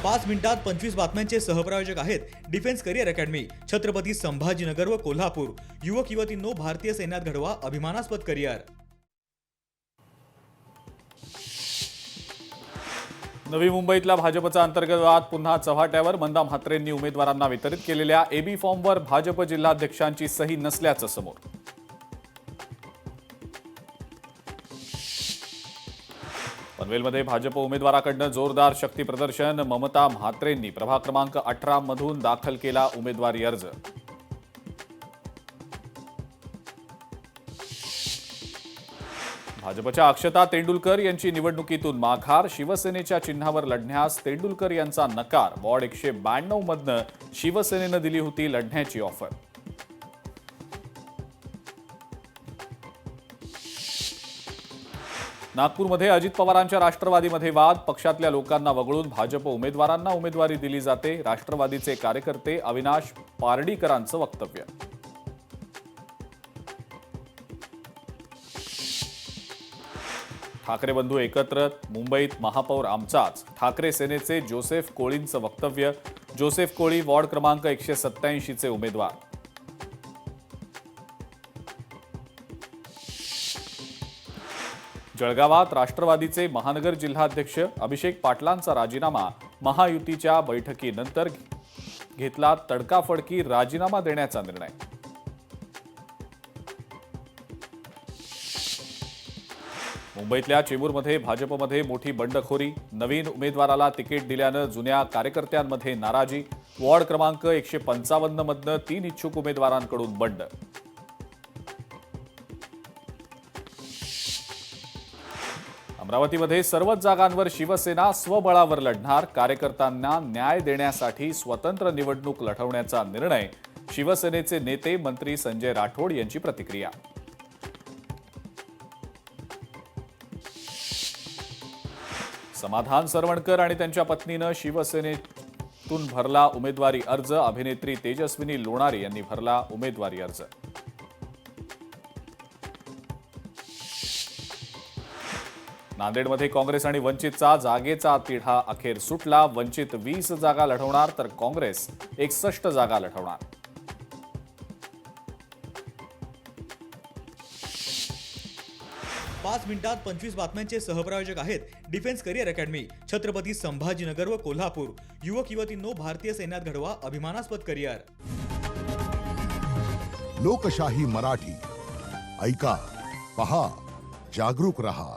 5 मिनिटात 25 बातम्यांचे सहप्रायोजक आहेत defence career academy, Chhatrapati Sambhajinagar व कोल्हापूर। युवक युवतींनो, भारतीय सैन्यात घडवा अभिमानास्पद करिअर। नवी मुंबईतला भाजपचा अंतर्गत वाद पुन्हा चव्हाट्यावर। मंदा म्हात्रेंनी उमेदवारांना वितरित केलेल्या एबी फॉर्मवर भाजप जिल्हाध्यक्षांची सही नसल्याचं समोर। पनवेलमध्ये भाजप उमेदवाराकडून जोरदार शक्ती प्रदर्शन। ममता म्हात्रेंनी प्रभाग क्रमांक 18 मधून दाखल केला उमेदवारी अर्ज। भाजपच्या अक्षता तेंडुलकर यांची निवडणुकीतून माघार। शिवसेनेच्या चिन्हावर लढण्यास तेंडुलकर यांचा नकार। वॉर्ड 192 मधनं शिवसेनेनं दिली होती लढण्याची ऑफर। नागपूरमध्ये अजित पवारांच्या राष्ट्रवादीमध्ये वाद। पक्षातल्या लोकांना वगळून भाजप उमेदवारांना उमेदवारी दिली जाते। राष्ट्रवादीचे कार्यकर्ते अविनाश पारडीकरांचं वक्तव्य। ठाकरे बंधू एकत्र, मुंबईत महापौर आमचाच। ठाकरे सेनेचे जोसेफ कोळींचं वक्तव्य। जोसेफ कोळी वॉर्ड क्रमांक 187 चे उमेदवार। जळगावात राष्ट्रवादीचे महानगर जिल्हाध्यक्ष अभिषेक पाटलांचा राजीनामा। महायुतीच्या बैठकीनंतर घेतला तडकाफडकी राजीनामा देण्याचा निर्णय। मुंबईतल्या चेंबूरमध्ये भाजपमध्ये मोठी बंडखोरी। नवीन उमेदवाराला तिकीट दिल्यानं जुन्या कार्यकर्त्यांमध्ये नाराजी। वॉर्ड क्रमांक 155 मधनं 3 इच्छुक उमेदवारांकडून बंड। अमरावतीमध्ये सर्वच जागांवर शिवसेना स्वबळावर लढणार। कार्यकर्त्यांना न्याय देण्यासाठी स्वतंत्र निवडणूक लढवण्याचा निर्णय। शिवसेनेचे नेते मंत्री संजय राठोड यांची प्रतिक्रिया। समाधान सरवणकर आणि त्यांच्या पत्नीनं शिवसेनेतून भरला उमेदवारी अर्ज। अभिनेत्री तेजस्विनी लोणारे यांनी भरला उमेदवारी अर्ज। नांदेडमध्ये काँग्रेस आणि वंचितचा जागेचा तिढा अखेर सुटला। वंचित 20 जागा लढवणार तर काँग्रेस 61 जागा लढवणार। पाच मिनिटात 25 बातम्यांचे सहप्रायोजक आहेत defence career academy, Chhatrapati Sambhajinagar व कोल्हापूर। युवक युवतींनो, भारतीय सैन्यात घडवा अभिमानास्पद करिअर। लोकशाही मराठी ऐका, पहा, जागरूक रहा।